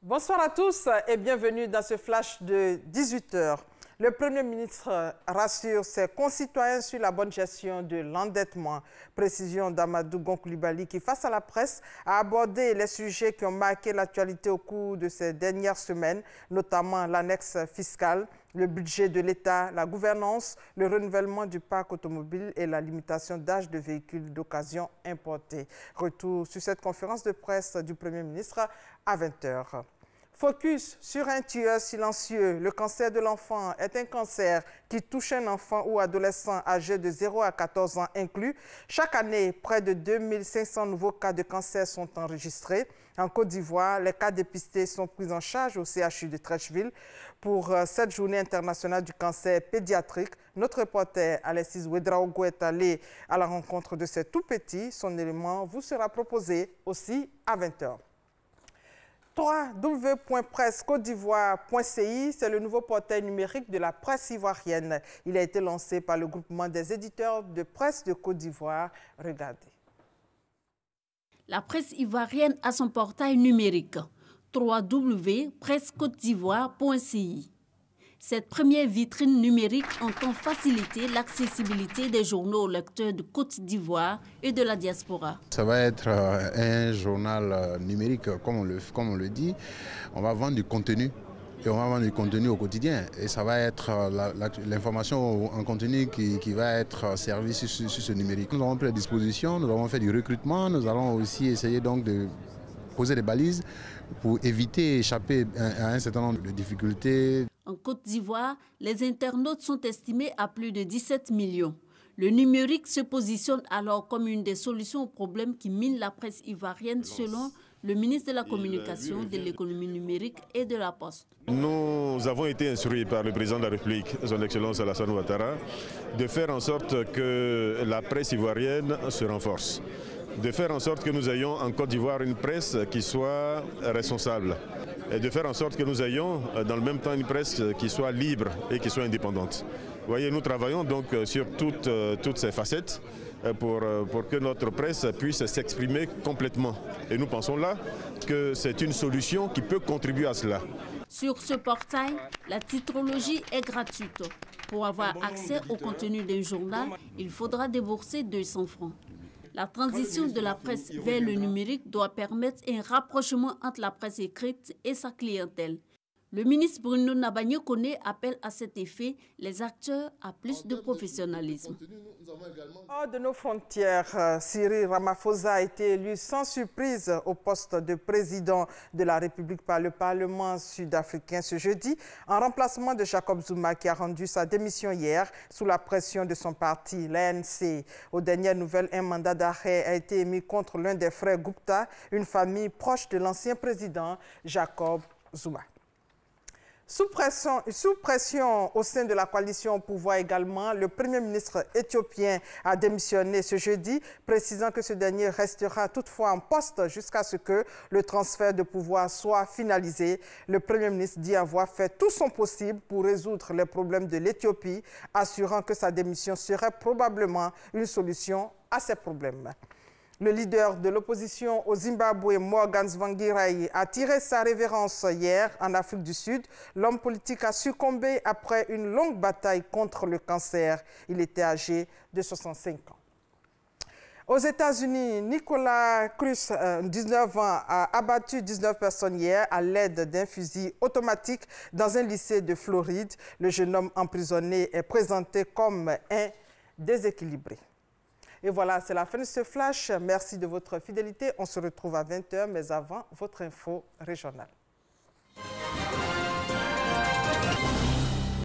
Bonsoir à tous et bienvenue dans ce flash de 18 h. Le Premier ministre rassure ses concitoyens sur la bonne gestion de l'endettement. Précision d'Amadou Gon Coulibaly qui, face à la presse, a abordé les sujets qui ont marqué l'actualité au cours de ces dernières semaines, notamment l'annexe fiscale, le budget de l'État, la gouvernance, le renouvellement du parc automobile et la limitation d'âge de véhicules d'occasion importés. Retour sur cette conférence de presse du Premier ministre à 20 h. Focus sur un tueur silencieux. Le cancer de l'enfant est un cancer qui touche un enfant ou adolescent âgé de 0 à 14 ans inclus. Chaque année, près de 2500 nouveaux cas de cancer sont enregistrés. En Côte d'Ivoire, les cas dépistés sont pris en charge au CHU de Treichville. Pour cette journée internationale du cancer pédiatrique, notre reporter Alexis Ouedraogo est allé à la rencontre de ces tout-petits. Son élément vous sera proposé aussi à 20 h. www.presse-côte-d'ivoire.ci, c'est le nouveau portail numérique de la presse ivoirienne. Il a été lancé par le groupement des éditeurs de presse de Côte d'Ivoire. Regardez. La presse ivoirienne a son portail numérique, www.presse-côte-d'ivoire.ci. Cette première vitrine numérique entend faciliter l'accessibilité des journaux aux lecteurs de Côte d'Ivoire et de la diaspora. Ça va être un journal numérique, comme on le dit. On va vendre du contenu et on va vendre du contenu au quotidien. Et ça va être l'information en continu qui va être servie sur ce numérique. Nous avons pris la disposition, nous avons fait du recrutement, nous allons aussi essayer donc de poser des balises pour éviter d'échapper à un certain nombre de difficultés. En Côte d'Ivoire, les internautes sont estimés à plus de 17 millions. Le numérique se positionne alors comme une des solutions aux problèmes qui minent la presse ivoirienne selon le ministre de la Communication, de l'économie numérique et de la Poste. Nous avons été instruits par le président de la République, son Excellence Alassane Ouattara, de faire en sorte que la presse ivoirienne se renforce. De faire en sorte que nous ayons en Côte d'Ivoire une presse qui soit responsable et de faire en sorte que nous ayons dans le même temps une presse qui soit libre et qui soit indépendante. Vous voyez, nous travaillons donc sur toutes ces facettes pour que notre presse puisse s'exprimer complètement. Et nous pensons là que c'est une solution qui peut contribuer à cela. Sur ce portail, la titrologie est gratuite. Pour avoir accès au contenu d'un journal, il faudra débourser 200 francs. La transition de la presse vers le numérique doit permettre un rapprochement entre la presse écrite et sa clientèle. Le ministre Bruno Nabagno-Koné appelle à cet effet les acteurs à plus de professionnalisme. Hors de nos frontières, Cyril Ramaphosa a été élu sans surprise au poste de président de la République par le Parlement sud-africain ce jeudi, en remplacement de Jacob Zuma qui a rendu sa démission hier sous la pression de son parti, l'ANC. Aux dernières nouvelles, un mandat d'arrêt a été émis contre l'un des frères Gupta, une famille proche de l'ancien président Jacob Zuma. Sous pression au sein de la coalition au pouvoir également, le Premier ministre éthiopien a démissionné ce jeudi, précisant que ce dernier restera toutefois en poste jusqu'à ce que le transfert de pouvoir soit finalisé. Le Premier ministre dit avoir fait tout son possible pour résoudre les problèmes de l'Éthiopie, assurant que sa démission serait probablement une solution à ces problèmes. Le leader de l'opposition au Zimbabwe, Morgan Tsvangirai, a tiré sa révérence hier en Afrique du Sud. L'homme politique a succombé après une longue bataille contre le cancer. Il était âgé de 65 ans. Aux États-Unis, Nicolas Cruz, 19 ans, a abattu 19 personnes hier à l'aide d'un fusil automatique dans un lycée de Floride. Le jeune homme emprisonné est présenté comme un déséquilibré. Et voilà, c'est la fin de ce flash. Merci de votre fidélité. On se retrouve à 20 h, mais avant, votre info régionale.